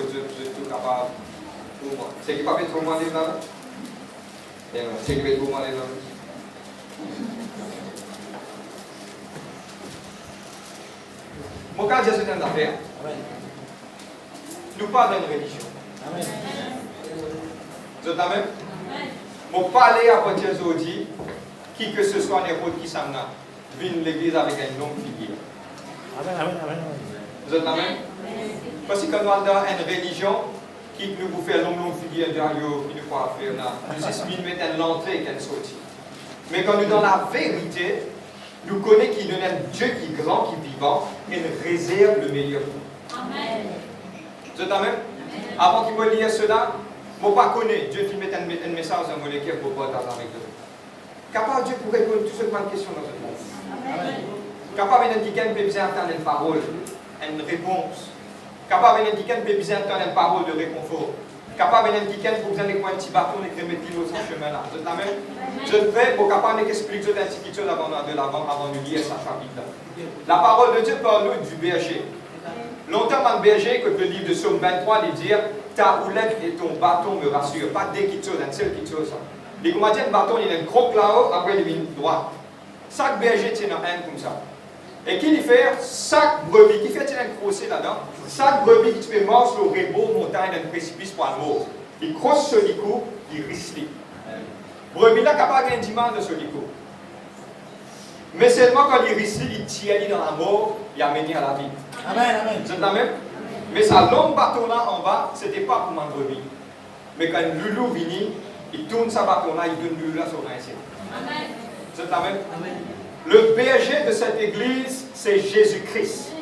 vous êtes tout capable pour moi. C'est qui pas fait trop mal là? C'est qui fait trop mal là? Mon cas, c'est une affaire. Nous parlons d'une religion. Amen. Vous êtes même? Mon parler à partir d'aujourd'hui, qui que ce soit n'importe qui s'en a, vient l'église avec un nom figure. Amen. Vous êtes même? Parce que quand nous avons une religion qui nous fait un nom figure, qui nous fait faire là, nous estimons mettre l'entrée qu'elle sortie. Mais quand nous dans la vérité, nous connaissons qu'il y a un Dieu qui est grand, qui est vivant, et nous réserve le meilleur pour nous. Amen. Vous êtes même? Avant qu'il me lise cela, je ne connais pas Dieu qui met un message dans mon équipe pour partager avec eux. Capable Dieu pour répondre à toutes ces bonnes questions dans ce monde. Capable de dire qu'il peut besoin d'entendre une parole, une réponse. Capable de dire qu'il peut besoin d'entendre une parole de réconfort. Capable de dire qu'il faut besoin de un petit bâton et de remettre l'eau sur ce chemin-là. Vous êtes là même? Je le fais pour capable d'expliquer un petit peu avant de lire ce chapitre. La parole de Dieu parle nous du berger. Longtemps, dans le berger, que le livre de Psaume 23, il dit ta houlette et ton bâton me rassurent. Pas dès qu'il chose, un seul qui chose. Les commandants de bâton, il y a un gros là-haut, après il y a une droite. Chaque berger tient un comme ça. Et qu'il fait, chaque brebis, qui fait un crochet là-dedans, chaque brebis qui fait mort sur le rebord montagne d'un précipice pour un mort. Il croche sur le coup, il risque. Brebis là, capable d'un dimanche sur le coup. Mais seulement quand il risque, il tire dans la mort, il a mené à la vie. Amen. Vous êtes là même? Mais sa longue bâton là en bas, ce n'était pas pour ma brebis. Mais quand le loulou vient, il tourne sa bâton là, il donne le loulou là sur l'incendie. Amen. Vous êtes là même? Amen. Le berger de cette église, c'est Jésus-Christ.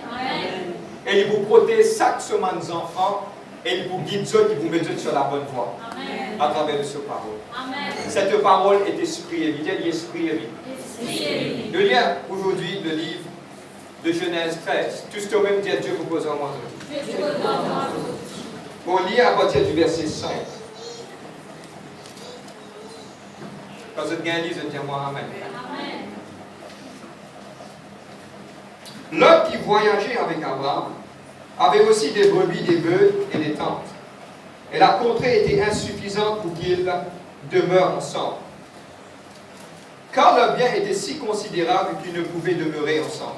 Et il vous protège chaque semaine des enfants et il vous guide, il vous met sur la bonne voie. Amen. À travers de cette parole. Amen. Cette parole est esprit et vie. Il est esprit et vie. Le lien aujourd'hui, le livre de Genèse 13. Tout ce que même dit Dieu vous pose en moi. Pour lire à partir du verset 5. Quand vous êtes bien dit, je dis moi Amen. Lot qui voyageait avec Abraham avait aussi des brebis, des bœufs et des tentes. Et la contrée était insuffisante pour qu'ils demeurent ensemble. Car leur bien était si considérable qu'ils ne pouvaient demeurer ensemble.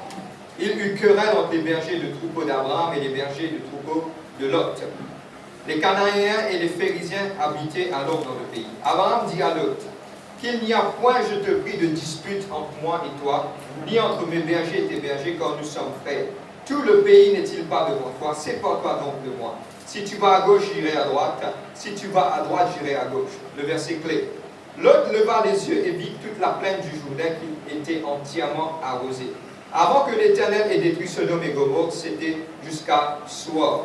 Il eut querelle entre les bergers de troupeaux d'Abraham et les bergers de troupeaux de Lot. Les Cananéens et les Phérésiens habitaient alors dans le pays. Abraham dit à Lot, qu'il n'y a point, je te prie, de dispute entre moi et toi, ni entre mes bergers et tes bergers, car nous sommes frères. Tout le pays n'est-il pas devant toi? Sépare-toi donc de moi. Si tu vas à gauche, j'irai à droite. Si tu vas à droite, j'irai à gauche. Le verset clé. Lot leva les yeux et vit toute la plaine du Jourdain qui était entièrement arrosée. Avant que l'Éternel ait détruit Sodome et Gomorrhe, c'était jusqu'à Soar.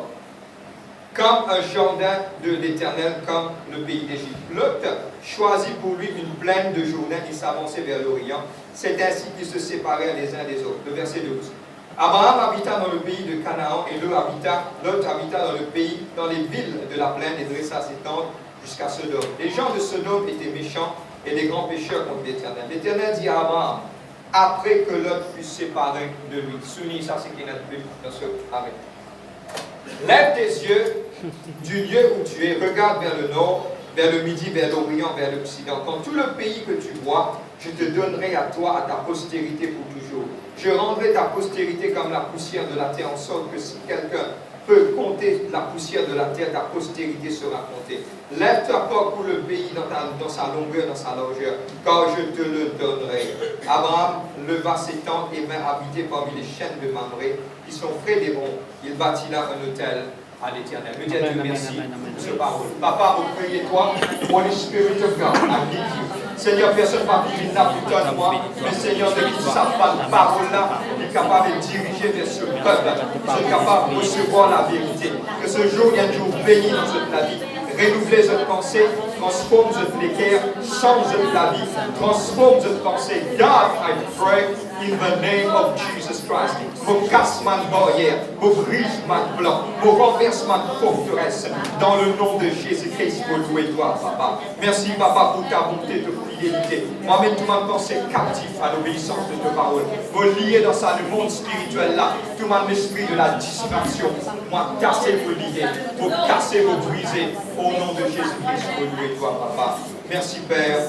Comme un jardin de l'Éternel, comme le pays d'Égypte. Lot choisit pour lui une plaine de Jourdain et s'avançait vers l'Orient. C'est ainsi qu'ils se séparèrent les uns des autres. Le verset 12. Abraham habita dans le pays de Canaan et Lot habita dans le pays, dans les villes de la plaine et dressa ses tentes jusqu'à Sodome. Les gens de Sodome étaient méchants et des grands pécheurs contre l'Éternel. L'Éternel dit à Abraham, après que Lot fut séparé de lui. Souligne ça, c'est qu'il y a dans ce arrêt. Lève tes yeux du lieu où tu es, regarde vers le nord, vers le midi, vers l'orient, vers l'occident. Dans tout le pays que tu vois, je te donnerai à toi, à ta postérité pour toujours. Je rendrai ta postérité comme la poussière de la terre, en sorte que si quelqu'un peut compter la poussière de la terre, ta postérité sera comptée. Lève-toi pour le pays dans sa longueur, dans sa largeur, car je te le donnerai. Abraham leva ses tentes et vint habiter parmi les chaînes de Mamré, qui sont près d'Hébron. Il bâtit là un autel à l'Éternel. Nous disons Dieu merci pour ce parole. Papa, vous priez toi, Holy Spirit of God, I need you. Seigneur, personne ne va vivre là plus tard de moi, mais Seigneur, de qui sa parole-là est capable de diriger vers ce peuple, est capable de recevoir la vérité. Que ce jour, il y a un jour béni dans toute la vie. Renouveler cette pensée, transforme cette l'équerre, change la vie, transforme cette pensée. God, I pray in the name of Jesus Christ. mon cassement de barrière, mon brisement de plan, mon renversement de forteresse, dans le nom de Jésus-Christ, pour louer toi, papa. Merci, papa, pour ta bonté, de fidélité. Moi-même, tu m'as pensé captif à l'obéissance de ta parole. Vous lier dans ça, le monde spirituel là, tout mon esprit de la distraction. Moi, casser vos lier, pour casser vos briser, au nom de Jésus-Christ, pour louer toi, papa. Merci, Père,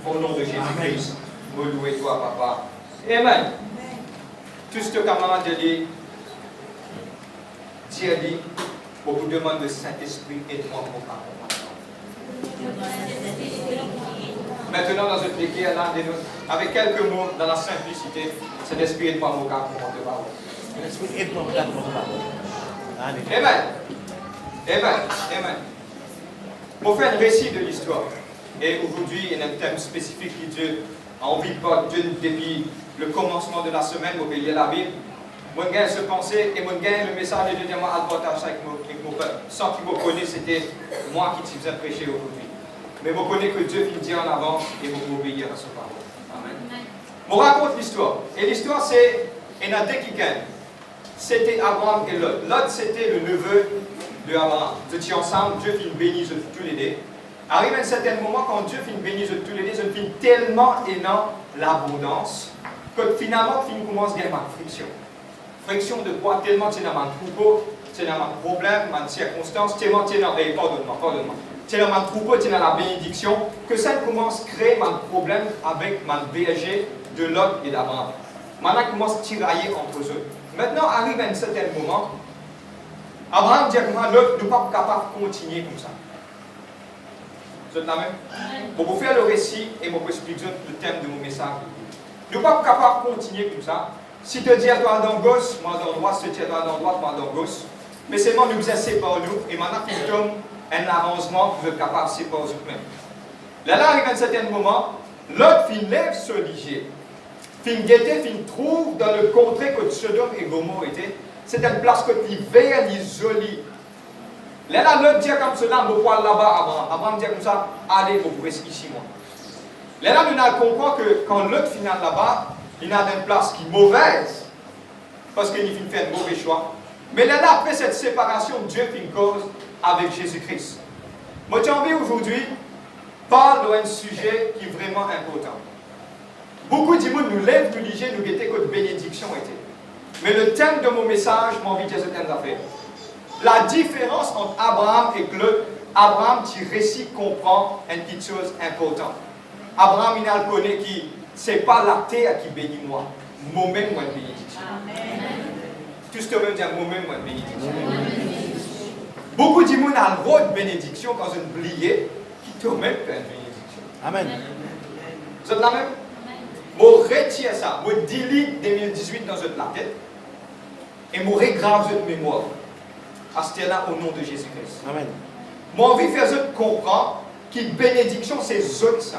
au nom de Jésus-Christ, pour louer toi, papa. Amen. Tout ce que camarade dit, Dieu dit, on vous demande le Saint-Esprit et toi mon maintenant, dans notre équipe, avec quelques mots, dans la simplicité, cet esprit est pas mon cas pour te parler. Amen. Amen. Amen. Pour faire un récit de l'histoire, et aujourd'hui, il y a un thème spécifique qui Dieu a envie de parler depuis le commencement de la semaine, vous voyez la Bible. Mon gars se pensait, et mon gars, le message de Dieu m'a partage avec mon peuple. Sans qu'il vous connaisse, c'était moi qui vous ai prêché aujourd'hui. Mais vous connaissez que Dieu finit en avant et vous obéir à ce parole. Amen. Je raconte l'histoire. Et l'histoire, c'est Enadekiken. C'était Abraham et Lot. Lot, c'était le neveu de Abraham. Ils étaient ensemble, Dieu finit béni tous les deux. Arrive à un certain moment, quand Dieu finit béni tous les deux, il finit tellement énorme l'abondance que finalement, il commence à avoir une friction. Friction de quoi? Tellement tu as un troupeau, tu as un problème, une circonstance, tellement tu as pardonne-moi. Tu as un troupeau, tu as la bénédiction, que ça commence à créer un problème avec un berger de Lot et d'Abraham. Maintenant, commence à tirailler entre eux. Maintenant, arrive à un certain moment, Abraham dit à Lot, nous ne sommes pas capables de continuer comme ça. Vous êtes là même? Pour vous faire le récit et pour vous expliquer le thème de mon message. Nous ne sommes pas capables de continuer comme ça. Si tu dis à toi dans gauche, moi dans droite, si tu dis à toi dans droite, moi dans gauche. Mais seulement nous faisons séparer nous, et maintenant nous tombe un arrangement pour être capable de séparer nous-mêmes. Là, arrive à un certain moment, l'autre fin lève ce ligier. Fin guetter, fin trouve dans le contrée que Sodome et Gomorrhe étaient. C'est une place que tu vert, jolie. Là, l'autre dit comme cela, on va là-bas, Abraham. Abraham dit comme ça, allez, vous pouvez ici, moi. Là, nous comprenons que quand l'autre final là-bas, il a une place qui est mauvaise, parce qu'il fait un mauvais choix. Mais là, après cette séparation, Dieu fait une cause avec Jésus-Christ. Moi, j'ai envie aujourd'hui parler d'un sujet qui est vraiment important. Beaucoup de gens nous lèvent du liger, nous guetter que de bénédiction était. Mais le thème de mon message, j'ai envie de dire certaines affaires. La différence entre Abraham et Lot, Abraham, qui récit, comprend une petite chose importante. Abraham, il a le connaît qui ce n'est pas la terre qui bénit moi. Moi-même, moi, une bénédiction. Amen. Tout ce que je veux dire, moi-même, moi, une bénédiction. Amen. Beaucoup de gens ont le droit de bénédiction quand ils ont oublié qui toi-même peut une bénédiction. Amen. Vous êtes là même? Je retire ça. Je delete 2018 dans votre tête. Et je regrave votre mémoire. À ce là au nom de Jésus-Christ. Amen. J'ai envie de faire ça comprendre que bénédiction, c'est ça.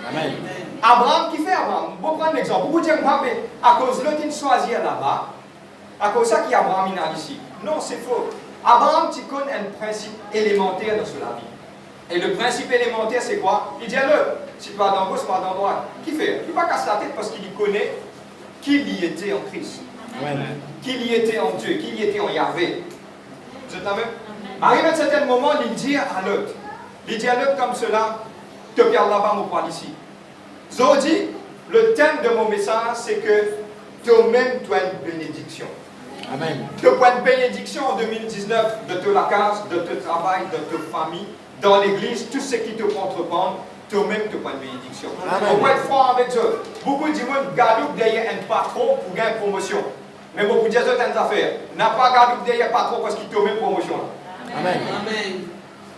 Amen. Abraham, qui fait Abraham? Je vais prendre un exemple. Vous dites, à cause de l'autre, il choisit là-bas, à cause de ça qu'il y a Abraham ici. Non, c'est faux. Abraham, tu connais un principe élémentaire dans la vie. Et le principe élémentaire, c'est quoi? Il dit à l'autre, si tu vas dans gauche, tu vas dans droite. Qui fait? Il ne va pas casser la tête parce qu'il connaît qu'il y était en Christ. Amen. Qu'il y était en Dieu, qu'il y était en Yahvé. Vous êtes là même? Arrive à un certain moment, il dit à l'autre. Il dit à l'autre comme cela. Tu regardes là-bas, mon point ici. Zodi, le thème de mon message, c'est que toi-même, tu as une bénédiction. Amen. Tu as une bénédiction en 2019 de ta case, de ton travail, de ta famille, dans l'église, tout ce qui te entreprendre, toi-même, tu as une bénédiction. On peut être franc avec Dieu. Beaucoup de gens gardent derrière un patron pour gagner une promotion. Mais beaucoup de gens ont des affaires. N'a pas gardé derrière un patron parce qu'il t'a même promotion. Amen. Amen.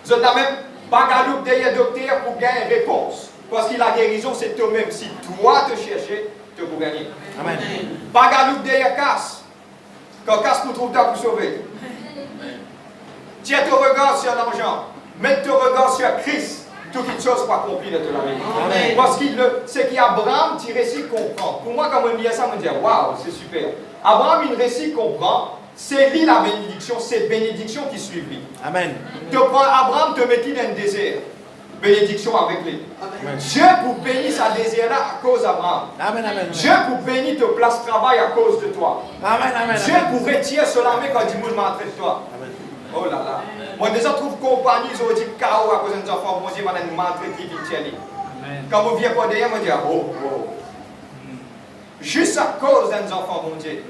Vous êtes la même? Pas gardé derrière docteur pour gagner une réponse. Parce que la guérison, c'est toi-même. Si toi te chercher, tu peux gagner. Amen. Pas gardé derrière casse. Quand casse pour trouver pour sauver. Tiens ton regard sur l'argent. Mets ton regard sur Christ. Toutes les choses pas accomplies de la vie. Parce que c'est qu'Abraham, tu récit comprend. Pour moi, quand on dit ça, on me dit waouh, c'est super. Abraham, il récit comprend. C'est lui la bénédiction, c'est bénédiction qui suit lui. Amen. Tu prends Abraham, te met dans le désert. bénédiction avec lui. Amen. Dieu pour bénir sa désir là à cause d'Abraham. Amen, amen. Dieu pour bénir ta place de travail à cause de toi. Amen, amen. Dieu pour retirer cela mais quand Dieu maltraite toi. Amen. Oh là là. Moi déjà trouve compagnie, ils ont dit chaos à cause de nos enfants. Mon Dieu m'a maltraité qui vient. Quand vous venez pour derrière, moi je dis oh, oh. Juste à cause de nos enfants, mon Dieu.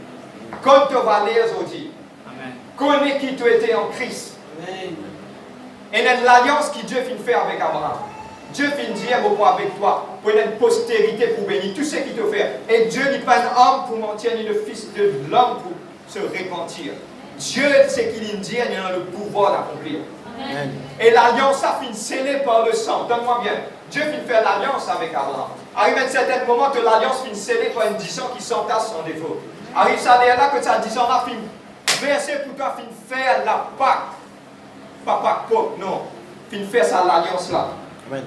Comme tu vas lire aujourd'hui. Connais qui tu étais en Christ. Amen. Et dans l'alliance que Dieu finit faire avec Abraham. Dieu finit dire beaucoup avec toi pour une postérité pour bénir tout ce qu'il te fait. Et Dieu n'est pas un homme pour mentir ni le fils de l'homme pour se repentir. Dieu, ce qu'il dit, il a le pouvoir d'accomplir. Et l'alliance a fini scellée par le sang. Donne-moi bien. Dieu finit faire l'alliance avec Abraham. Arrive à un certain moment que l'alliance finit scellée par une 10 ans qui s'entasse sans défaut. Arrive ça là que ça 10 ans là finit verser pour toi, finit faire la Pâque. Pas Pâque, non. Finit faire ça l'alliance là. Amen.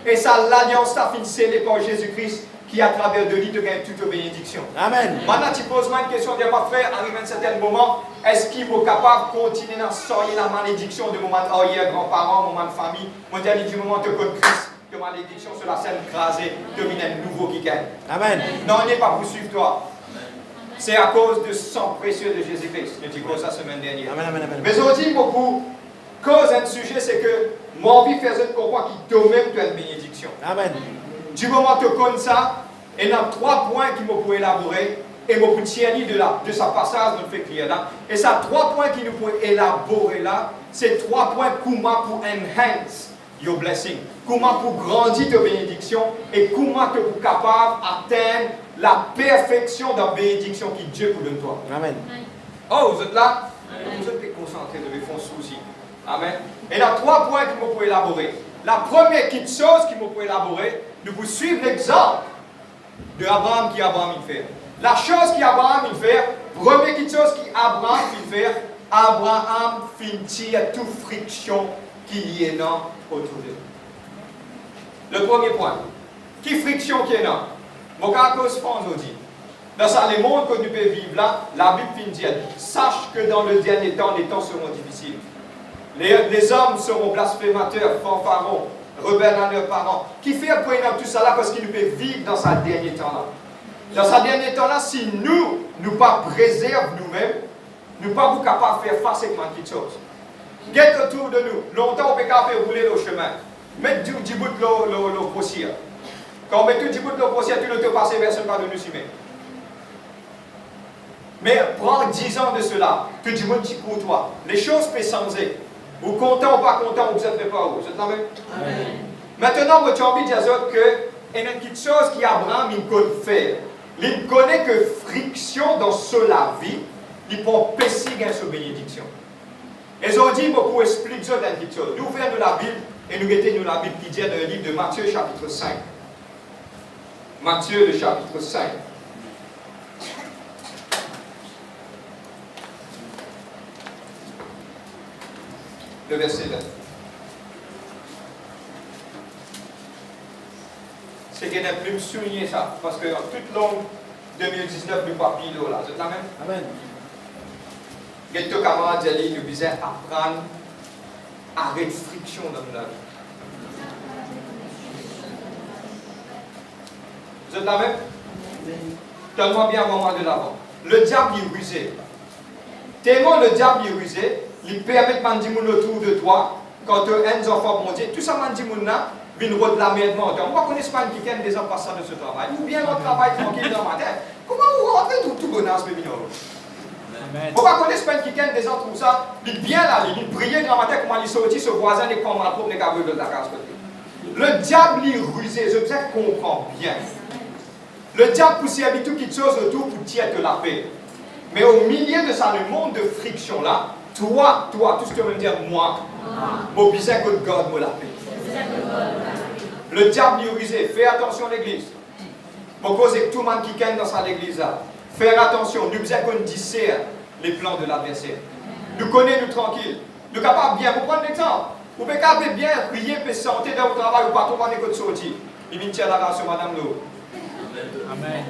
Et ça, l'alliance là finit scellée par Jésus-Christ qui à travers de lui te gagne toute bénédiction. Amen. Maintenant, tu poses moi une question de ma frère, arrive à un certain moment, est-ce qu'il est capable de continuer à sortir la malédiction de moment arrière, grands-parents, moment de famille, mon Dieu, du moment de Christ, que malédiction sur la scène crasée, devine un nouveau qui gagne. Amen. Non, on n'est pas pour suivre toi. C'est à cause du sang précieux de Jésus-Christ. Je dis quoi ça la semaine dernière. Amen, amen, amen. Mais on dit beaucoup, cause un sujet, c'est que mon envie faisait de comprendre qu'il toi-même tu as une bénédiction. Amen. Du moment que tu connais ça, il y a 3 points qu'il me peut élaborer et me peut tirer de sa passage de fait crier là. Et ça 3 points qu'il nous peut élaborer là, c'est 3 points comment pour enhance your blessing, comment pour grandir ta bénédiction et comment tu es capable d'atteindre la perfection de la bénédiction que Dieu vous donne toi. Amen. Oh, vous êtes là? Vous êtes concentrés, vous devez faire un souci. Amen. Et il y a 3 points qu'il me peut élaborer. La première chose qu'il me peut élaborer, nous vous suivre l'exemple de Abraham qui Abraham il fait. La chose qu'Abraham il fait, première chose qu'Abraham il fait, Abraham finit toute friction qu'il y ait dans autour de lui. Le premier point. Qui friction qu'il y a dans? Mon gars, cause France dit. Dans ça, les mondes que nous pouvons vivre là, la Bible finit dire, sache que dans le dernier temps, les temps seront difficiles. Les hommes seront blasphémateurs, fanfarons, rebelles à leurs parents. Qui fait après dans tout ça là parce qu'il nous peut vivre dans ce dernier temps là. Dans ce dernier temps là, si nous ne pas préservons nous-mêmes, nous ne pas capables de faire face à quelque chose. Get autour de nous. Longtemps on peut faire rouler le chemin. Mettre du bout de l'eau grossière. Quand on met tout du bout de l'eau grossière, tu ne te passes personne pas de nous suivre. Mais prends 10 ans de cela, que du monde qui court toi. Les choses peuvent changer. Ou content ou pas content, vous êtes pas où. Vous êtes là même? Amen. Maintenant, tu as envie de dire que il y a une petite chose qu'Abraham connaît faire. Il connaît que friction dans cela vie, il peut pécher sur bénédiction. Et je dis beaucoup expliquer ça dans une petite chose. Nous ouvrons la Bible et nous mettons la Bible qui dit dans le livre de Matthieu chapitre 5. Matthieu le chapitre 5. Le verset 9. C'est qu'il y a plus souligner ça, parce que toute longue 2019, nous pas pile là. C'est la même? Amen. Quelques camarades nous disaient apprendre à arrêter friction dans la vie. Vous êtes la même? Donne-moi bien un moment de l'avant. Le diable est rusé. Tellement le diable est rusé, il permet de manger autour de toi, quand tu as un enfant, mon Dieu, tout ça manger là, vient de la merde. Moi, je ne connais pas qui a des enfants passant de ce travail. Ou bien on travaille tranquille dans ma tête. Comment vous rentrez tout bonasse, bébé? Pourquoi on connaît pas qui a des enfants comme ça? Il vient là, il brille dans ma tête, comment il sortit, ce voisin est comme la pauvre, les gars de la case. Le diable est rusé, je sais comprends bien. Le diable pousse tout quelque chose autour pour tirer de la paix. Mais au milieu de ça, le monde de friction là, toi, tout ce que tu veux me dire, moi, mon besoin que God me la paix. Le diable est rusé, fais attention à l'église. Pour cause que tout le monde qui gagne dans sa église là, faire attention, nous besoin qu'on dissert les plans de l'adversaire. Nous connaissons, nous tranquilles. Nous sommes capables bien, pour prendre l'exemple. Vous pouvez capable bien prier, pour santé dans votre travail, ou pas trop de côté sorti. Il vient tirer la grâce sur Madame Lo. Amen.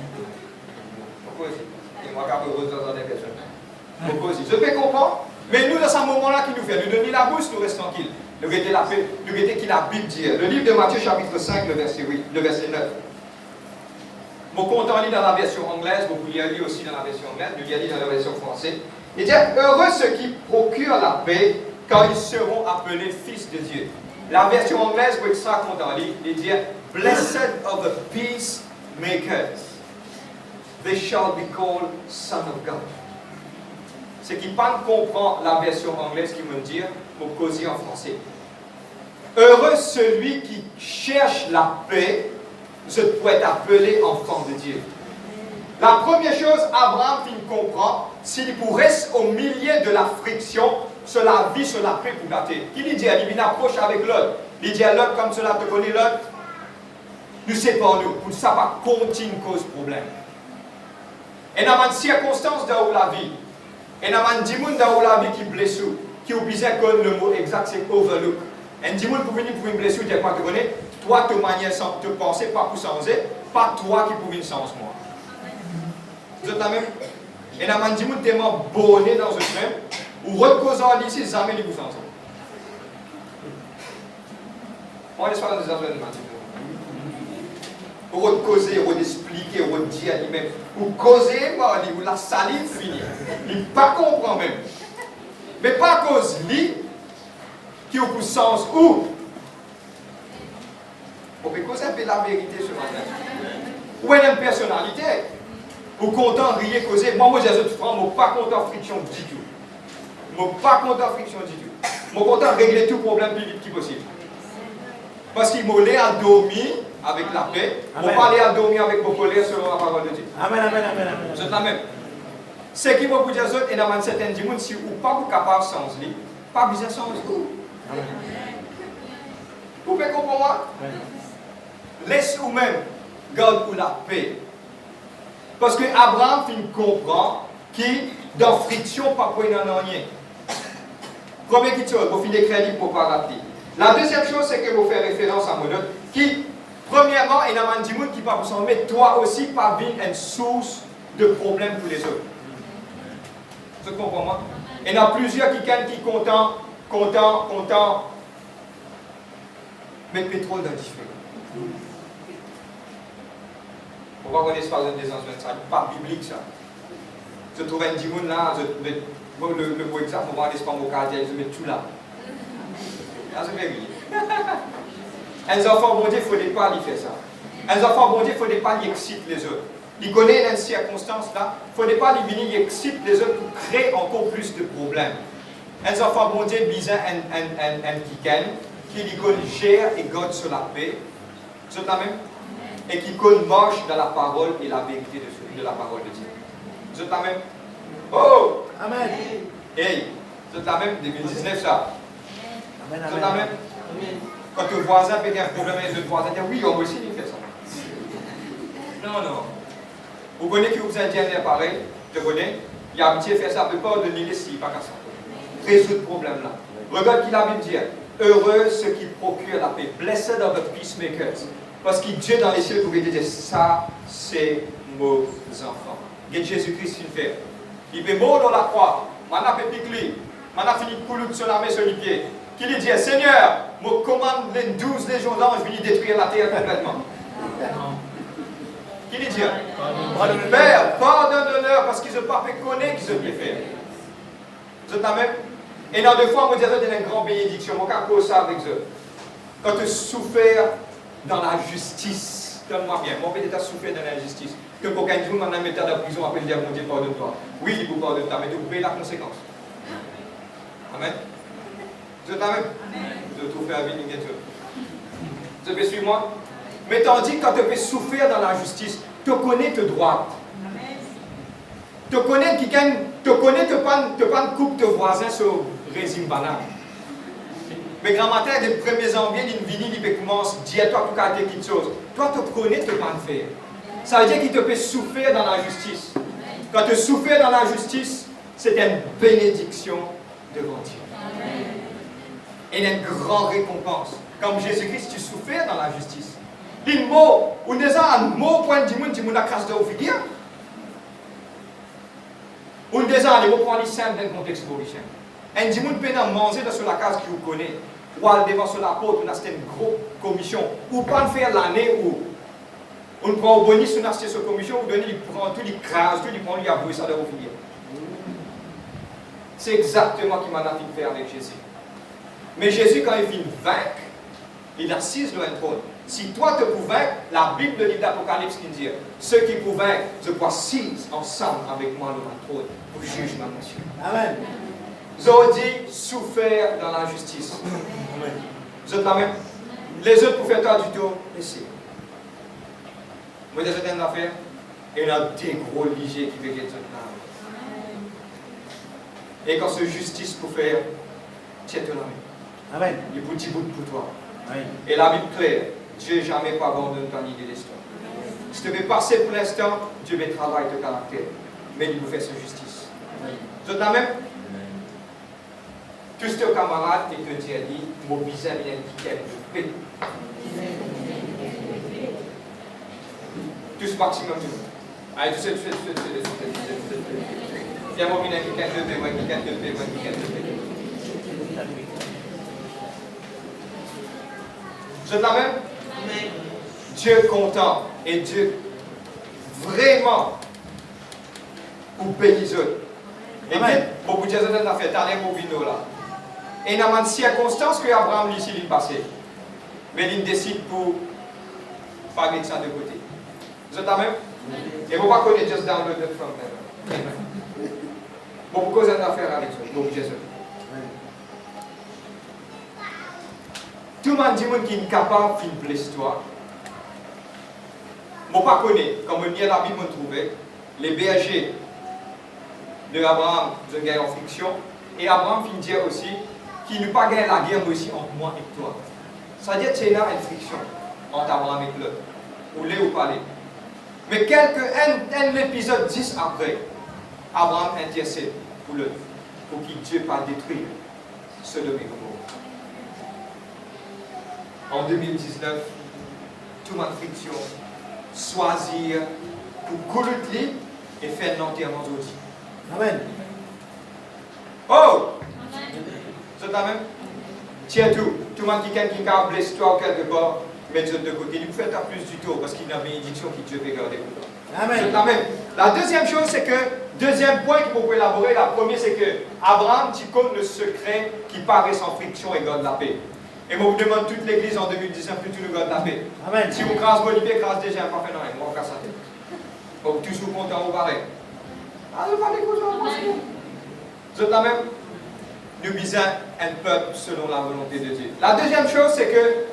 Pourquoi aussi? Et moi, capable de vous entendre des personnes. Pourquoi aussi? Je peux comprendre. Mais nous, dans ce moment-là, qui nous fait? Nous donner la bouche, nous restons tranquilles. Nous guettons la paix, nous guettons qui la Bible dit. Le livre de Matthieu, chapitre 5, le verset 8, le verset 9. Mon compte en lit dans la version anglaise, vous pouvez lire aussi dans la version anglaise, nous lire dans la version française. Il dit, heureux ceux qui procurent la paix quand ils seront appelés fils de Dieu. La version anglaise, pour extra compte en lit, il dit, blessed of the peacemakers, they shall be called son of God. Ce qui pas comprend la version anglaise qui me dit, pour causer en français. Heureux celui qui cherche la paix, je pourrais être appelé enfant de Dieu. La première chose, Abraham qui comprend, s'il pourrait au milieu de la friction, sur la vie, sur la paix pour gâter. Il dit, il approche avec l'autre. Il dit à l'autre, comme cela te connaît l'autre, nous séparons-nous, pour ne pas continuer cause problème. Et dans une circonstance de la vie, et dans un dimoun dans la vie qui blesse, qui oublie que le mot exact c'est overlook. Un dimoun pour venir pour une blessure, tu quoi te connais, toi te manière sans te penser, pas pour changer, pas toi qui pouvais changer moi. Vous êtes la même? Et dans un dimoun tellement bonné dans ce même, ou reposant ici, jamais les vous changer. On laisse faire des affaires de matin. Ou causer, ou expliquer, ou dire lui-même, ou causer, ou la salive finit. Il ne pas comprend même. Mais pas à cause lui, qui a pour sens où. On peut causer un peu la vérité ce matin. Ou une personnalité. Ou content, rire, causer. Moi, j'ai autres francs, je ne suis pas content friction du tout. Je ne suis pas content friction du tout. Je suis content de régler tout problème le plus vite que possible. Parce qu'il m'a l'air à dormir avec la paix. On va aller à dormir avec vos colères selon la parole de Dieu. Amen, amen, amen, amen. C'est la même. Ce qui va vous dire, et dans certains gens, si vous n'êtes pas capable de changer, pas besoin de changer. Vous pouvez comprendre moi? Laisse vous-même, garde-vous la paix. Parce que Abraham comprend qu'il dans friction, pas pour une rien. Première chose, vous finissez crédit pour ne pas rater. La deuxième chose, c'est que vous faites référence à mon autre, qui, premièrement, il y a des gens qui ne pas vous mais toi aussi, pas bien une source de problème pour les autres. Vous comprenez moi? Il y en a plusieurs qui sont contents, mettre pétrole dans le feu. On va connaître par exemple des anciens, ça n'est pas biblique ça. Je trouve un dimoun là, le mot exact, on va aller par mon cardiaque, je mets tout là. Là, c'est bien un enfant bon Dieu, il ne faudrait pas lui faire ça. Un enfant bon Dieu, il ne faudrait pas lui exciter les autres. Il connaît une circonstance là, il ne faudrait pas lui venir exciter les autres pour créer encore plus de problèmes. Un enfant bon Dieu, besoin un qui lui gère et garde sur la paix. C'est la même? Et qui marche dans la parole et la vérité de la parole de Dieu. C'est la même? Oh! Amen. Hey! C'est la même? 2019 ça. Amen, C'est la même? Quand le voisin fait un problème avec le voisin, il dit oui, on va aussi lui faire ça. Non, non. Vous connaissez que vous êtes un pareil, je connais. Il y a un petit fait ça, ne peut pas donner les si, pas qu'à ça. Résoudre le problème là. Regarde qui la Bible dit. Heureux ceux qui procurent la paix. Blessed are the peacemakers. Parce que Dieu dans les cieux pouvait dire ça, c'est nos enfants. Et Jésus-Christ il fait. Il est mort dans la croix. Maintenant, il fait piquer. Maintenant, il finit de couler sur la main sur les pieds. Qui lui dit Seigneur, je commande les 12 légions d'anges, je vais détruire la terre complètement. Qui lui dit Père, pardonne-leur parce qu'ils n'ont pas fait connaître qu'ils ont bien fait. Vous êtes la même? Et dans deux fois, on dit qu'il y a une grande bénédiction. On va ça avec eux. Quand tu souffres dans la justice, donne-moi bien. Mon père t'a souffert dans la justice. Que pour qu'un jour, on a mis dans la prison, après dire mon Dieu, pardonne-toi. Oui, il vous pardonne, mais tu payes la conséquence. Amen. Vous êtes la même? Je trouve faire avec une guetteur. Vous peux suivre moi? Mais tandis que quand tu peux souffrir dans la justice, tu connais tes droits. Tu connais qui gagne, tu connais que pas de coupe de voisins sur régime banal. Mais grand-matin, les premiers janvier, il vient, il commence, dis à toi pour faire quelque chose. Toi, tu connais ce que tu peux faire. Ça veut dire qu'il te peut souffrir dans la justice. Quand tu souffres dans la justice, c'est une bénédiction devant Dieu. Et il y a une grande récompense. Comme Jésus-Christ, tu souffres dans la justice. Les mots, on est un mot point du monde à crasse de figure. On est un mot point les simples dans le contexte évolution. Un dimanche, pendant manger dans la case qui vous connaît, ou aller devant sur la porte, on a une grosse commission, ou pas faire l'année où on prend au bonus, on a cette commission, on donne, il prend tout, il crase, tout, il prend, il avoue, ça doit vous finir. C'est exactement ce qu'il m'a fait faire avec Jésus. Mais Jésus, quand il vient vaincre, il assise sur un trône. Si toi te peux vaincre, la Bible de livre d'Apocalypse qui dit, ceux qui peuvent vaincre, je dois s'asseoir ensemble avec moi dans un trône pour juger ma nation. Amen. Ils dit souffert dans la justice. Amen. Vous êtes là même? Les autres pour faire toi du tout, laissez. Moi, des autres affaires, et on a des gros légers qui veulent être là. Et quand c'est justice pour faire, tiens ton ami. Amen. Il vous dit bout pour toi. Amen. Et la Bible claire, Dieu n'est jamais pas abandonné ton idée d'histoire. Si tu veux passer pour l'instant, Dieu va travailler ton caractère. Mais il vous fait sa justice. Vous êtes là même? Tous tes camarades et que Dieu a dit, mon bizarre vient de paix. Tous maximum tout. Allez, tout. Il y a mon bien qui gagne de paix. Vous êtes là même? Dieu est content et Dieu vraiment pour payer les autres. Et beaucoup de gens ont fait aller au vino là. Et il y a une circonstance que Abraham ici il passé. Mais il décide pour faire ça de côté. Vous êtes là même? Et vous ne pouvez pas just download it from there. Beaucoup de choses à faire avec ça. Beaucoup de choses. Tout le monde dit qui est capable de faire une histoire. Je ne connais pas, comme la Bible me trouvait, les bergers de Abraham ont gagné en friction. Et Abraham finit dire aussi qu'il n'a pas gagné la guerre aussi entre moi et toi. C'est-à-dire que c'est là une friction entre Abraham et l'autre. Ou les ou pas les. Mais un épisode 10 après, Abraham intercède pour l'autre, pour que Dieu ne pas détruire Sodome et Gomorrhe. En 2019, tout ma friction, choisir pour couler et faire l'enterrement aujourd'hui. Amen. Oh! C'est la même? Tiens tout. Tout le monde qui a blessé toi quelque part, mettre de côté. Il vous fait plus du tout parce qu'il y a une bénédiction qui Dieu peut garder pour toi. Amen. C'est la même. La deuxième chose, c'est que, deuxième point qu'il faut élaborer, la première, c'est que Abraham, tu connais le secret qui paraît sans friction et garde la paix. Et moi, je vous demande toute l'église en 2019, plus tu le gardes la paix. Amen. Si vous crasez Bolivie, crasez déjà, pas fait rien, moi, on casse la tête. Donc, tous vous contents, vous pareil. Ah, je vais aller vous vous êtes la même? Nous visons un peuple selon la volonté de Dieu. La deuxième chose, c'est que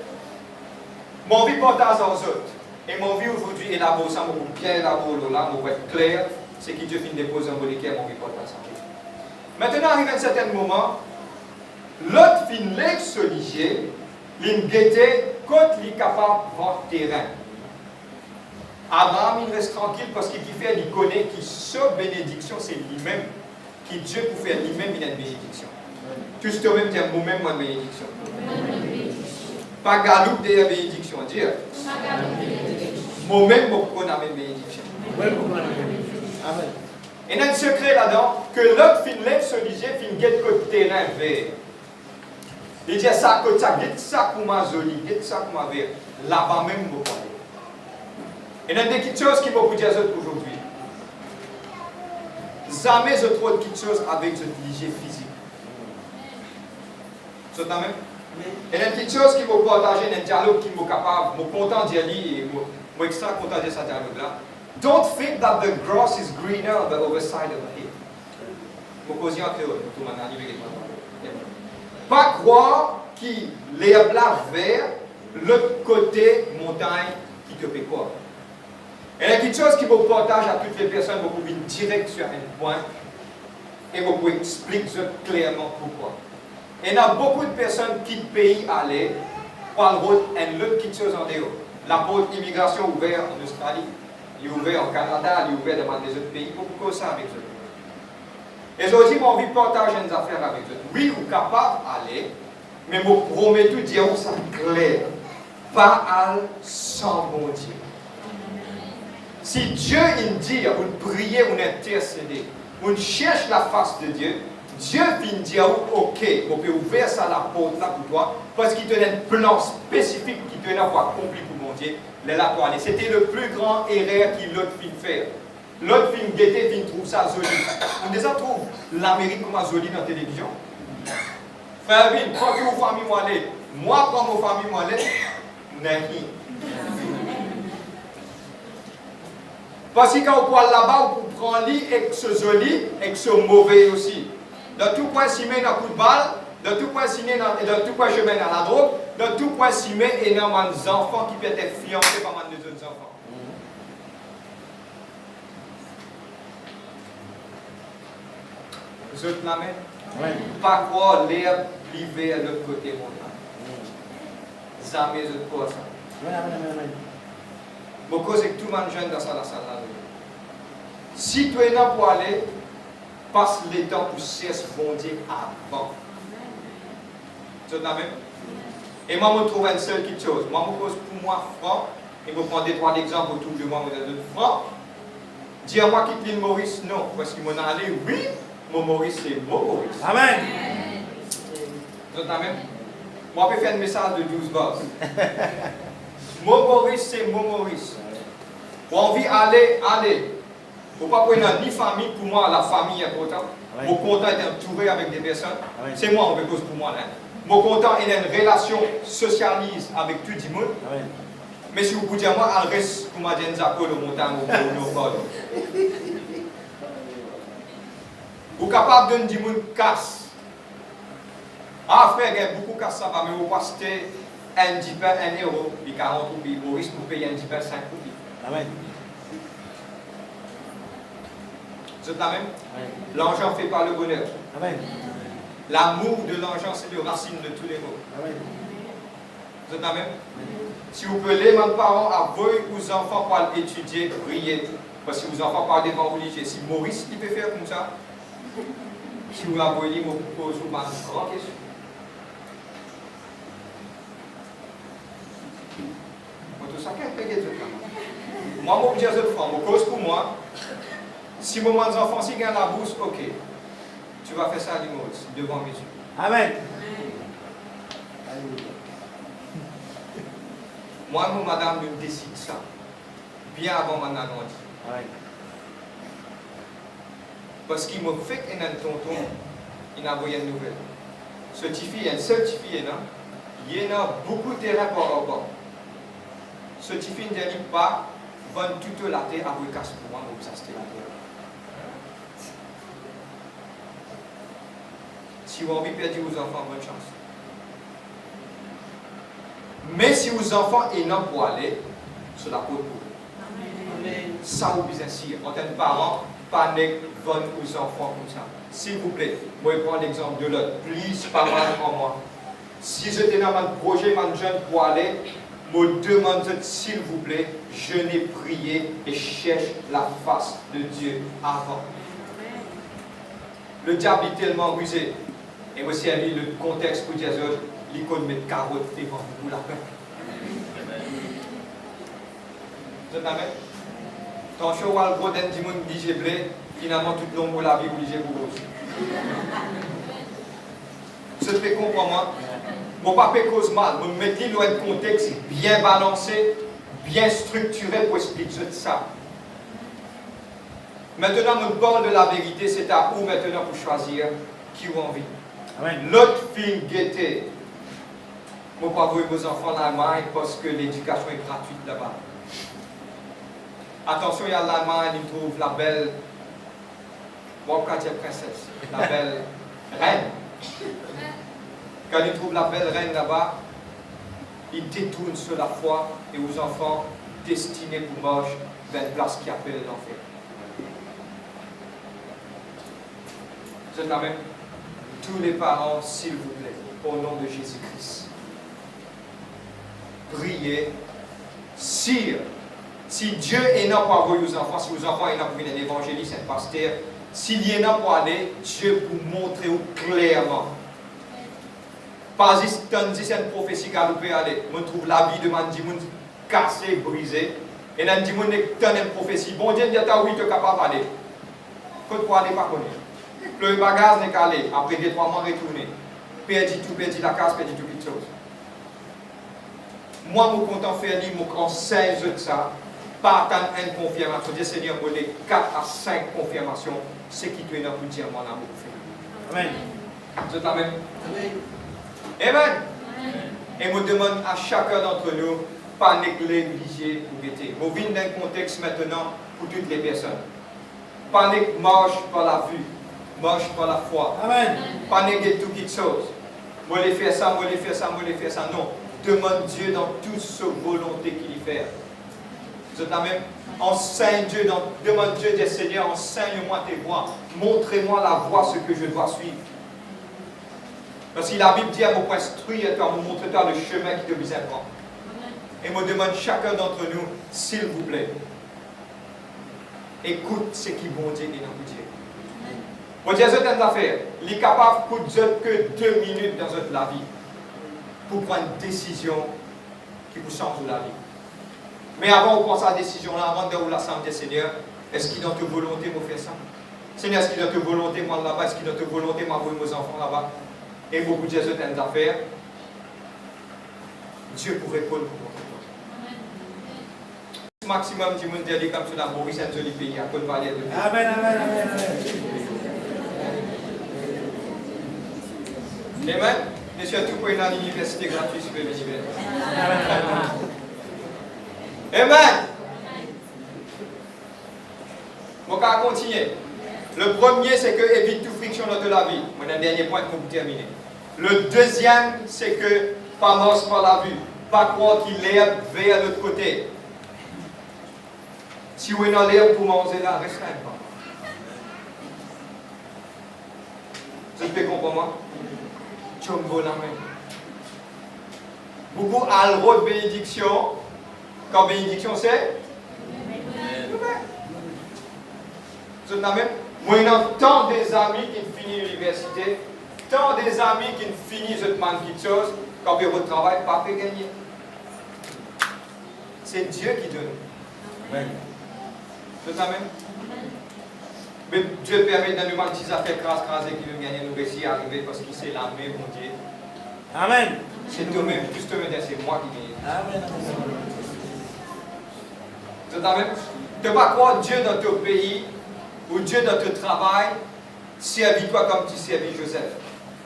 mon vie partage aux autres. Et mon vie aujourd'hui élabore ça, mon bien élabore là, mon être clair, c'est que Dieu finit de déposer un molécule, mon vie partage ça. Maintenant, arrive un certain moment, l'autre finit se liger, l'ingété, quand il est capable de prendre terrain. Abraham, il reste tranquille parce qu'il fait, il connaît que sa bénédiction, c'est lui-même, que Dieu peut faire lui-même une bénédiction. Tout ce que même dire moi-même, moi, bénédiction. Pas galoupe de la bénédiction, dire. Moi-même, on a une bénédiction. Amen. Et il y a un secret là-dedans, que l'autre fin lève ce liger, fin guette côté terrain vert. Il dit ça, côté ça, guette ça pour ma jolie, guette ça pour ma vert. Là-bas même, vous parlez. Et il y a des petites choses qui vont vous dire aujourd'hui. Jamais je trouve de petites choses avec ce liger physique. C'est la même? Et il y a une petite chose qui vont partager, un dialogue qui est capable, je suis content d'y aller et je suis extra content de ce dialogue-là. Don't think that the grass is greener on the other side of the hill. Je vous pose en créole, tout le monde arrive avec moi. Pas croire qu'il l'herbe là vert, l'autre côté montagne qui te fait quoi. Et il y a quelque chose qui vous partage à toutes les personnes, vous pouvez direct sur un point et vous pouvez expliquer clairement pourquoi. Et il y a beaucoup de personnes qui pays aller par le route et l'autre petite chose en dehors. La porte d'immigration ouverte en Australie, il est ouvert en Canada, il est ouvert dans les autres pays, beaucoup de ça avec eux. Et aujourd'hui, j'ai envie de partager des affaires avec eux. Oui, vous êtes capable d'aller, mais je promets tout dire ça clair. Pas aller sans bon Dieu. Si Dieu il dit, vous priez, vous intercédez, vous cherchez la face de Dieu, Dieu vient dire, ok, on peut ouvrir ça la porte là pour toi, parce qu'il te donne un plan spécifique qui te donne pour accomplir pour mon Dieu. C'était le plus grand erreur qu'il l'autre film faire. L'autre film guetté, film trouve ça joli. On déjà trouve l'Amérique comme joli dans la télévision. Frère Vin, prends vos familles moi aller. Moi, prends vos familles moi aller. N'est-ce parce que quand on parle là-bas, on prend lit et ce joli et ce mauvais aussi. Dans tout point, s'y met dans coup de balle, dans tout point, s'y met dans tout point, je mets dans la drogue, dans tout point, s'y met et dans mes enfants qui peuvent être fiancés par mes deux enfants. Vous êtes la même? Pas quoi l'herbe livrée à l'autre côté montagne. Jamais je crois ça. Beaucoup c'est que tout le monde jeune dans sa salle. Si tu es là pour aller, passe le temps pour cesse bon Dieu avant. Vous êtes la même? Et moi, je trouve une seule petite chose. Moi, je pose pour moi franc, et je prends des trois exemples autour de moi, je donne franc. Dis-moi quitte l'île Maurice, non, parce que mon allé, oui, mon Maurice, c'est mon Maurice. Amen. Vous êtes la même? Moi, je peux faire un message de 12 bases. Mon Maurice, c'est mon Maurice. Pour envie aller. Pour ne pas prendre ni famille, pour moi, la famille est importante. Mon content est entouré avec des personnes. C'est moi, on veut cause pour moi. Hein. Mon content est une relation socialise avec tout le monde. Mais si vous pouvez dire, moi, elle reste, comme je disais, le montant au bord. Vous êtes capable de dire, casse. Ah, frère, il y a beaucoup de casse, ça va, mais vous pouvez un 10 pain, 1 euro, et 40 roupies. Vous risquez de payer un 10 pain, 5 roupies. Amen. Vous êtes la même? L'argent ne fait pas le bonheur. Amen. L'amour de l'argent, c'est la racine de tous les maux. Amen. Vous êtes la même? Si vous pouvez, mes parents, avouer aux enfants pour étudier, prier. Parce que vos enfants parlent devant religieux. Si Maurice, il peut faire comme ça, si vous l'avouez, vous posez une grande question. Tout ça, qu'est-ce que c'est? Moi, je dis à cette femme, cause pour moi, si mon enfant, si gagne la bourse, ok. Tu vas faire ça à Maurice, devant mes yeux. Amen. Moi, mon madame, me décide ça. Bien avant mon grandi. Amen. Parce qu'il m'a fait un tonton, il a envoyé une nouvelle. Ce petit fille, un seul petit fille, il y a beaucoup de terrain par rapport. Ce petit fille ne dit pas, vendre toute la terre à vous casse pour moi, mais ça c'était la terre. Si vous avez envie de perdre vos enfants, bonne chance. Mais si vos enfants sont non pour aller, c'est la côte pour vous. Ça vous besoin si, en tant que parents, pas ne vendre aux enfants comme ça. S'il vous plaît, moi je prends l'exemple de l'autre. Please, pas mal en moi. Si j'étais dans mon projet, mon jeune pour aller, me demande s'il vous plaît, je n'ai prié et cherche la face de Dieu avant. Le diable est tellement rusé. Et moi aussi, j'ai le contexte pour dire l'icône met carotte devant vous la paix. Vous êtes amen? Tant que vous avez le gros d'un dimanche dit j'ai blé, finalement tout le monde la vie obligé pour vous. Vous êtes comprendre moi? Mon papa cause mal, je me mets dans un contexte bien balancé, bien structuré pour expliquer ça. Maintenant, on parle de la vérité, c'est à vous maintenant pour choisir qui vous envie. L'autre film guetté, je ne vais pas voir vos enfants l'Allemagne parce que l'éducation est gratuite là-bas. Attention, il y a l'Allemagne, ils trouvent la belle, moi, quartier princesse, la belle reine. Quand ils trouvent la belle reine là-bas, ils détournent sur la foi et aux enfants destinés pour marcher vers une place qui appelle l'enfer. Vous êtes la même? Tous les parents, s'il vous plaît, au nom de Jésus-Christ, priez, si Dieu est là pour avoir vos enfants, si vos enfants sont là pour venir l'évangéliste, un pasteur, s'il est là pour aller, Dieu vous montre clairement. Pas juste une prophétie qu'elle peut aller. On trouve la vie de Mandimoun cassée, brisée. Et Mandimoun est une prophétie. Bon Dieu dit à oui, tu es capable d'aller. Quand tu aller, pas connaître. Le bagage n'est calé. Après 2-3 mois, retourner. Perdu tout, perdu la case, perdu tout quelque chose. Moi, je suis content de faire lire, je conseille de ça. Pas attendre une confirmation. Dieu Seigneur, je les 4 à 5 confirmations. Ce qui doit être pour dire mon amour. Amen. Vous êtes Amen. Amen. Et je demande à chacun d'entre nous, pas négliger ou guetter. Je viens d'un contexte maintenant pour toutes les personnes. Pas marche par la vue, marche par la foi. Amen. Pas négliger tout quelque chose. Moi, je faire ça, moi, je faire ça, moi, je faire ça. Non. Demande Dieu dans toute sa volonté qu'il y fait. Vous êtes Amen. Enseigne Dieu, demande Dieu, dis Seigneur, enseigne-moi tes voies. Montrez-moi la voie, ce que je dois suivre. Parce que la Bible dit à mon instruire, à me montrer le chemin qui te besoin prendre. Et me demande chacun d'entre nous, s'il vous plaît, écoute ce qui bon Dieu et non Dieu. Bon Dieu, c'est une affaire. Il est capable de que 2 minutes dans la vie pour prendre une décision qui vous change la vie. Mais avant de prendre cette décision-là, avant de vous la sentir, Seigneur, est-ce qu'il est dans ta volonté de faire ça? Seigneur, est-ce qu'il est dans ta volonté de moi là-bas? Est-ce qu'il est dans ta volonté de m'envoyer mes enfants là-bas? Et beaucoup de Dieu, c'est une affaire. Dieu pourrait répondre pour moi. Maximum du monde dit comme ça, Maurice est un joli pays, à cause de Amen, amen, amen, amen. Et surtout pour une université gratuite sur l'univers. Amen. On va continuer. Le premier, c'est que évite toute friction dans la vie. Mon dernier point pour vous terminer. Le deuxième, c'est que pas marche par la vue. Pas croire qu'il l'herbe vers l'autre côté. Si vous êtes dans l'herbe pour manger là, restez pas. Vous pouvez comprendre moi? Tchombo la main. Beaucoup à l'eau de bénédiction. Quand bénédiction c'est? Vous êtes même? Moi, il y a tant des amis qui finissent l'université, tant des amis qui finissent de demander quelque chose, quand ils ne travaillent pas, pour gagner. C'est Dieu qui donne. Amen. Vous êtes même? Mais Dieu permet de nous demander des affaires crasées qui veulent gagner, nous réussir à arriver parce qu'il sait l'amener, mon Dieu. Amen. C'est toi-même, juste toi-même, c'est moi qui gagne. Amen. Vous êtes même? Tu ne peux pas croire Dieu dans ton pays, ou Dieu dans ton travail, servis-toi comme tu servis Joseph,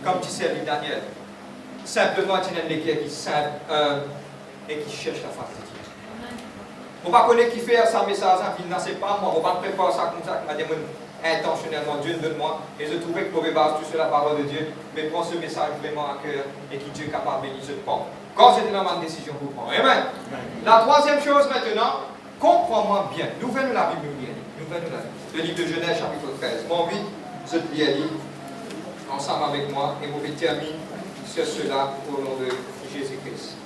comme tu servis Daniel. Simplement, tu es un éclair qui est simple, et qui cherche la face de Dieu. On ne va pas connaître qui fait ça, message, ça c'est pas moi. On va préparer ça comme ça, intentionnellement. Dieu donne-moi. Et je trouvais que pour base tout sur la parole de Dieu, mais prends ce message vraiment à cœur et que Dieu est capable de bénir ce temps. Quand j'étais dans ma décision pour prendre. Amen. La troisième chose maintenant, comprends-moi bien. Nous venons la Bible bien. Nous venons la Bible. Le livre de Genèse, chapitre 13. Mon envie, je te lis ensemble avec moi et je termine sur cela au nom de Jésus-Christ.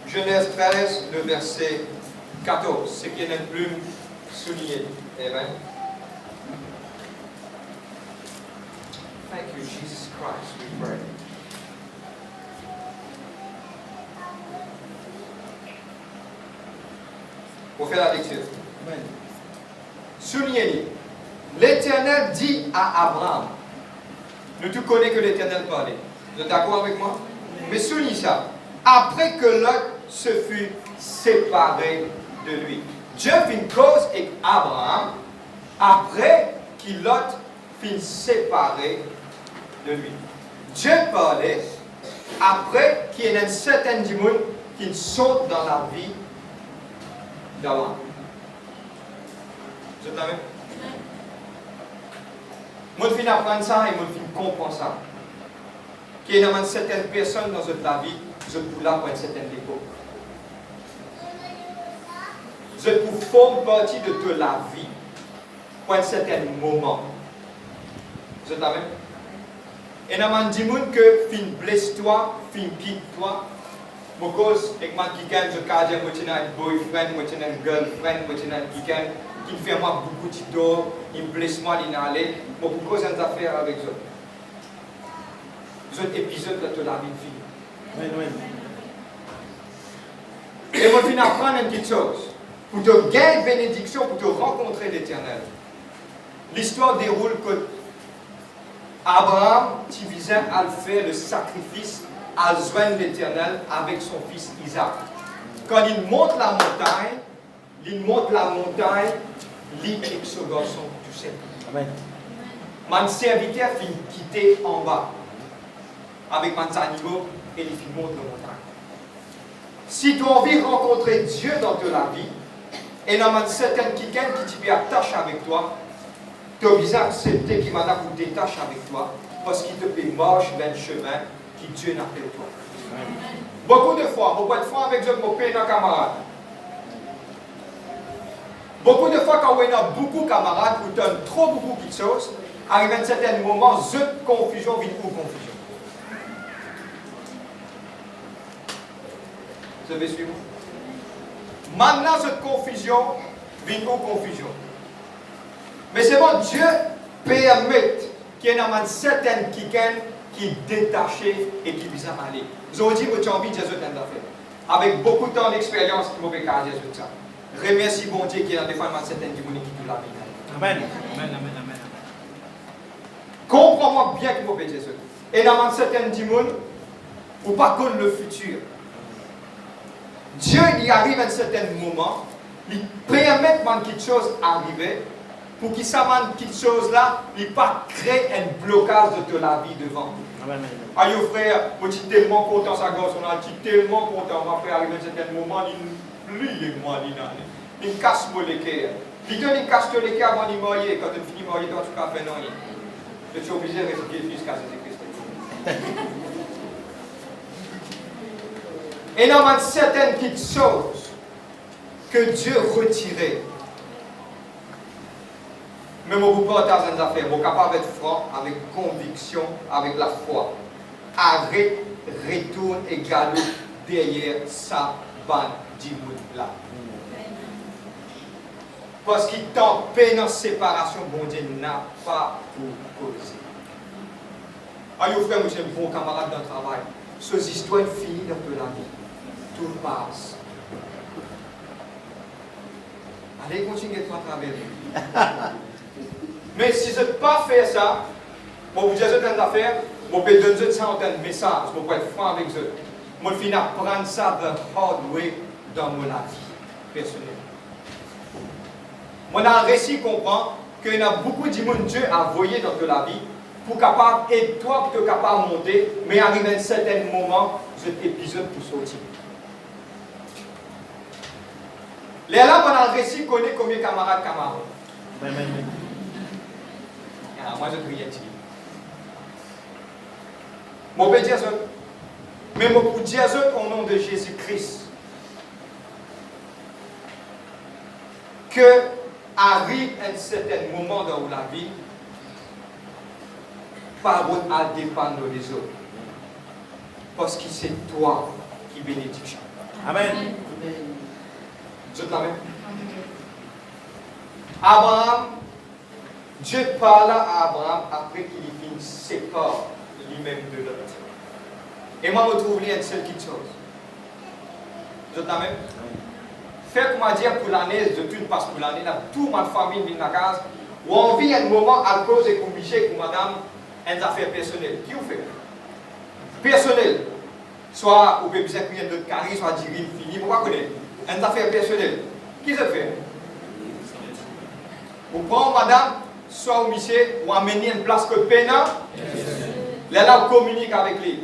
Genèse 13, le verset 14. Ce qui est une plume soulignée. Amen. Thank you, Jesus Christ, we pray. Pour faire la lecture. Amen. Soulignez-le. L'Éternel dit à Abraham. Nous tous connaissons que l'Éternel parlait. Vous êtes d'accord avec moi? Mais souligne ça. Après que Lot se fut séparé de lui. Dieu fit une cause avec Abraham après qu'il Lot fut séparé de lui. Dieu parlait après qu'il y ait une certaine du monde qui saute dans la vie d'Abraham. Vous êtes là même? Moi, je finis apprendre ça et moi, je finis comprendre ça. Qu'il y a une certaine personne dans notre vie, je suis là pour une certaine époque. Je peux former partie de toute la vie pour un certain moment. Vous êtes là même? Et il y a des gens qui fin blesse toi, fin quitte toi. Because avec moi qui gagne, je garde un boyfriend, un girlfriend, qui fait moi beaucoup de d'or, il blesse moi, il n'allait. Mais pourquoi j'ai des affaires avec eux? C'est un épisode de la vie de vie. Amen. Et moi, je vais apprendre une petite chose. Pour te gagner bénédiction, pour te rencontrer l'Éternel. L'histoire déroule que Abraham, qui visait à faire le sacrifice, à joindre l'Éternel avec son fils Isaac. Quand il monte la montagne, il avec ce garçon tout seul. Amen. Mon serviteur finit quitter en bas avec mon animaux et il finit monter la montagne. Si tu as envie de rencontrer Dieu dans ta vie, et dans une certaine quelqu'un qui te attache avec toi, tu as besoin d'accepter qu'il m'a pour détacher avec toi, parce qu'il te fait marcher dans le chemin que Dieu n'a fait toi. Beaucoup de fois, on peut être franc avec Dieu, mon père et nos camarades. Beaucoup de fois, quand on a beaucoup de camarades, ou donne trop beaucoup de choses, arrive à un certain moment, cette confusion vient où confusion. Vous avez suivi? Maintenant, cette confusion vient où confusion. Mais c'est bon, Dieu permet qu'il y ait un certain quelqu'un qui est détaché et qui vient aller. Vous avez dit que tu as envie de Jésus dans l'affaire. Avec beaucoup de temps d'expérience, qui m'ont fait carrière sur ça. Remercie bon Dieu qui est dans des femmes certaines qui qui tout la vie. Amen. Amen. Amen. Amen. Comprends-moi bien que m'ont fait Jésus. Et dans certaines dimons, ou pas connaître le futur. Dieu il arrive à un certain moment, il permet que quelque chose arrive pour qu'il s'amène quelque chose là, il pas créer un blocage de la vie devant. Amen. Aïe frère, moi je suis tellement content ça gosse, on a dit tellement content, ma frère arrive à un certain moment, il plie moi, il casse moi les cœurs. Il casse les cœurs avant de mourir, quand tu finis de mourir, tu vas faire non. Je suis obligé de rester jusqu'à Jésus-Christ. Et il y a certaines petites choses que Dieu retirait. Mais je vous partage des affaires. Vous êtes capable d'être franc, avec conviction, avec la foi. Arrête, retourne et galope derrière sa bande d'imoun là. Parce qu'il t'empêche dans la séparation, bon Dieu n'a pas pour causer. Aïe, frère, moi j'ai un bon camarade dans le travail. Ces histoires finissent dans la vie. Tout passe. Allez, continuez à travailler. Mais si je ne peux pas faire ça, je vous dis certaines affaires, je peux donner certains messages, je peux être franc avec eux. Je finis à prendre ça the hard way dans mon vie personnelle. Moi, dans le récit, comprend qu'il y a beaucoup de monde Dieu a envoyé dans la vie pour capable et toi pour être capable de monter, mais arrivé à un certain moment, cet épisode pour sortir. Les là, pendant le récit, connaît combien de camarades. Moi, je prie à Dieu. Je peux dire ça. Mais je peux dire ça au nom de Jésus-Christ. Que arrive un certain moment dans la vie, pas à dépendre des autres. Parce que c'est toi qui bénédiction. Amen. Je t'amène. Abraham, Dieu parla à Abraham après qu'il ait sépare lui-même de l'autre. Et moi, je trouve une seule petite chose. Je t'amène. Faites moi dire pour l'année, je ne passe pour l'année, toute ma famille vient dans la case, où on vit un moment à cause de pour Michel, pour madame, une affaire personnelle. Qui vous fait? Personnel. Soit vous pouvez besoin de d'autres carrés, soit dire fini, vous ne connaissez pas. Une affaire personnelle. Qui se fait? Vous prenez madame, soit au Michel, ou amener une place que peinant, là, on communique avec lui.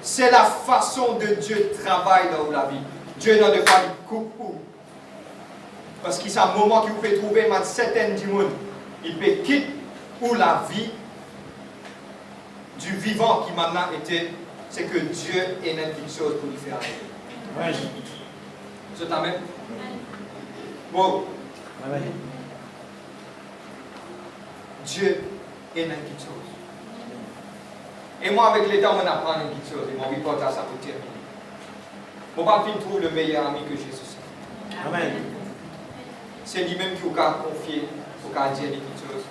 C'est la façon de Dieu travaille dans la vie. Dieu dans des familles coucou. Parce qu'il y a un moment qui vous fait trouver dans certaines du monde. Il peut quitter pour la vie du vivant qui maintenant était, c'est que Dieu est une petite chose pour lui faire arriver. Oui. Je t'amène. Bon. Amen. Dieu est une petite chose. Et moi, avec l'État, on apprend une petite chose. Et mon reportage, ça peut terminer. Mon papa trouve le meilleur ami que Jésus. Amen. C'est lui-même qui vous a confié, vous a dit des petites choses.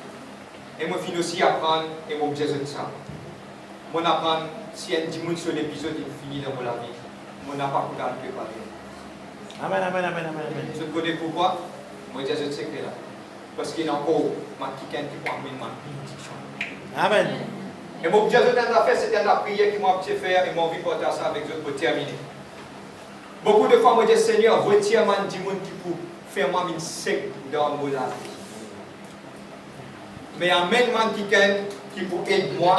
Et moi, je aussi apprendre et moi, je de ça. Moi, apprendre, si un dimanche sur l'épisode est fini dans ma vie, moi, n'a pas pour le préparer. Amen, amen, amen, amen, amen. Je connais pourquoi. Moi, je sais que là. Parce qu'il y a encore quelqu'un qui prend une main. Amen. Et mon Dieu, je t'ai fait, c'était la prière qui m'a fait faire et m'a envie de porter ça avec eux pour terminer. Beaucoup de fois, moi, je dis, Seigneur, retire-moi du monde qui peut faire moi une sec dans mon la vie. Mais amène-moi quelqu'un qui peut aider moi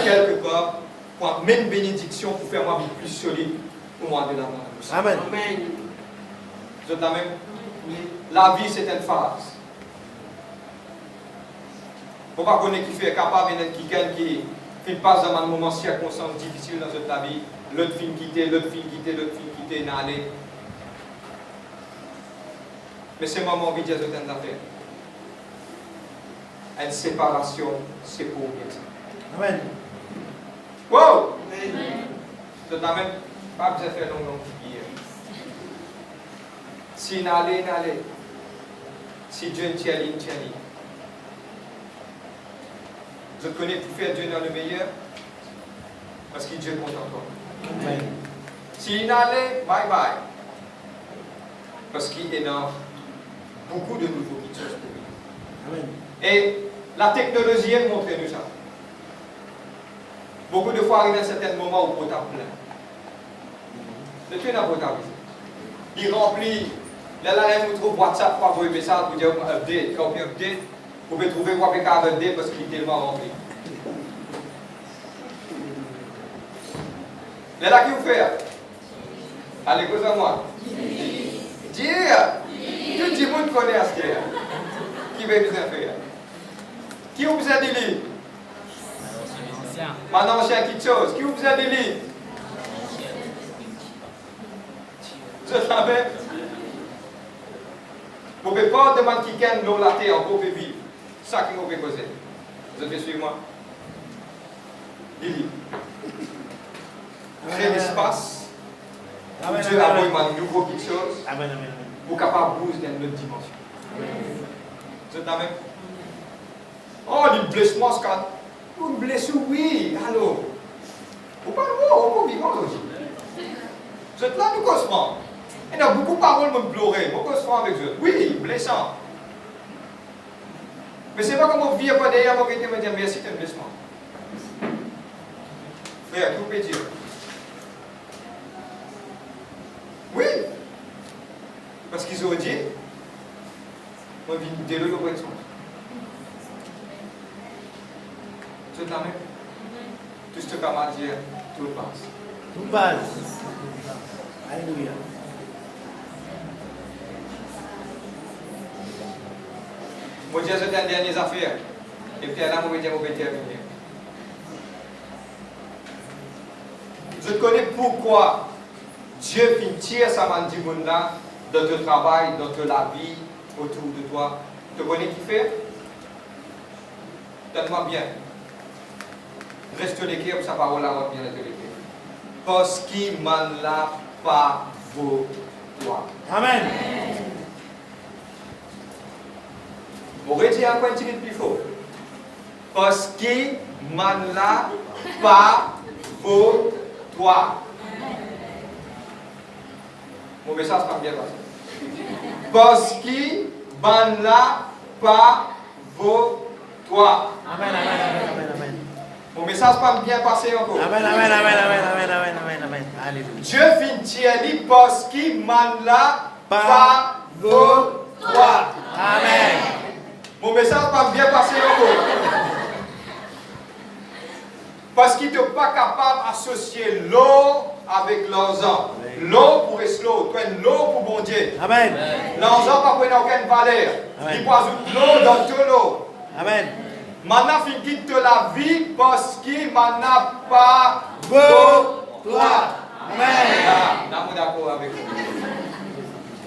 quelque part pour amener une bénédiction pour faire moi plus solide pour moi de la main. Amen. Je t'amène. La vie, c'est une phase. Il ne faut pas qu'on ait qui fait capable d'être quelqu'un qui passe dans un moment circonstance difficile dans notre vie. L'autre film quitter, l'autre film quitter, l'autre film quitter, n'aller. Mais c'est moment où Dieu a une affaire. Une séparation, c'est pour bien. Amen. Wow! Je t'amène. Pas besoin de faire long hier. Si n'allez, n'allez. Si Dieu ne tient, il tient. Je connais pour faire Dieu dans le meilleur. Parce que Dieu compte encore. Amen. Si n'allez, bye bye. Parce qu'il y a beaucoup de nouveaux qui sont pour lui. Amen. Et la technologie montre nous ça. Beaucoup de fois, il y a un certain moment où on peut plein. Le Dieu n'a pas d'arrivée. Il remplit. Là, vous trouvez WhatsApp pour envoyer un message pour dire update. Quand vous update, vous pouvez trouver quoi avec un update parce qu'il est tellement rempli. Là, qui vous fait? Allez, cause à moi. Dire. Tout le monde connaît ce qu'il y a. Qui va nous faire? Qui vous a dit lui? Maintenant, c'est quelque chose. Qui vous a dit lui? Je savais. Vous ne pouvez pas demander quelqu'un dans la terre, vous pouvez vivre. C'est ça qui vous fait causer. Vous avez suivi moi? Lily. Créer l'espace. Dieu a envoyé un nouveau quelque chose. Amen, amen. Pour capable bouger dans notre dimension. Vous êtes là même? Oh, il blesse moi ce cas. Vous me blessez, oui. Alors. Vous parlez, vous pouvez vivre aussi. Vous êtes là, nous cosmons. Il y a beaucoup de paroles qui me pleurer. Pourquoi se faire avec eux? Oui, blessant. Mais c'est pas comme on vit pas derrière, on me dire merci, c'est un blessement. Frère, tout peut dire. Oui. Parce qu'ils ont dit, on vit de l'eau au présent. C'est la même. Tout ce que m'a dit, tout passe. Tout passe. Alléluia. Moi, j'ai ajouté une dernière affaire. Et puis là, je vais terminer. Je connais pourquoi Dieu tire sa main du monde là, dans ton travail, dans la vie, autour de toi. Tu connais qui fait? Donne-moi bien. Reste l'équerre pour sa parole là, bien rester l'équerre. Parce qu'il m'en l'a pas vaut toi. Amen. On va dire encore un petit peu plus fort. Parce qu'il m'en l'a pas vaut toi. Mon message pas bien passé. Parce qu'il m'en l'a pas vaut toi. Amen, amen, amen, amen, amen. Mon message pas bien passé encore. Amen, amen, amen, amen, amen, amen, amen, amen. Alléluia. Dieu finit parce qu'il m'en l'a pas vaut toi. Amen. Mon message pas bien passé encore. Parce qu'il n'est pas capable d'associer l'eau avec l'argent. L'eau pour l'eau, l'eau pour bon Dieu. Amen. L'argent n'a aucune valeur. Amen. Il peut ajouter l'eau dans toute l'eau. Amen. Maintenant, il quitte la vie parce qu'il m'en a pas Vaut toi. Amen. Nous sommes d'accord avec vous.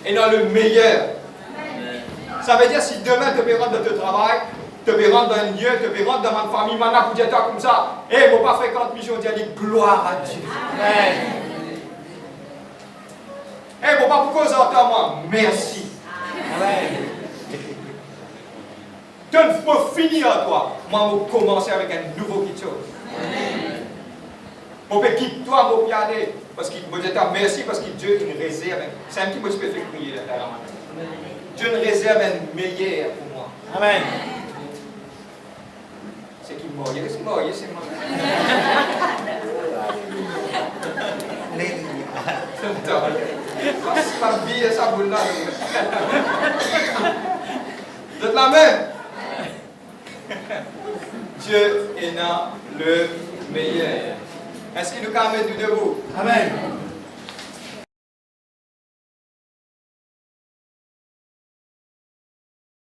Et dans le meilleur. Ça veut dire si demain tu peux rentrer dans ton travail, tu peux rentrer dans un lieu, tu peux rentrer dans ma famille, maintenant pour dire comme ça, et il ne faut pas faire 40 millions de dire gloire à Dieu. Amen. Et il ne faut pas pourquoi vous entendez moi, merci. Amen. Tu ne peux pas finir à toi. Moi, je vais commencer avec un nouveau quelque chose. Je vais quitter toi, je vais y aller. Parce qu'il vous dit merci parce que Dieu il nous réserve. C'est un petit peu spécifique faire prier là. Dieu nous réserve un meilleur pour moi. Amen. C'est qui mort, c'est mort, c'est mort. C'est pas bien ça boule là. De la main. Dieu est dans le meilleur. Est-ce qu'il nous permet de debout? Amen.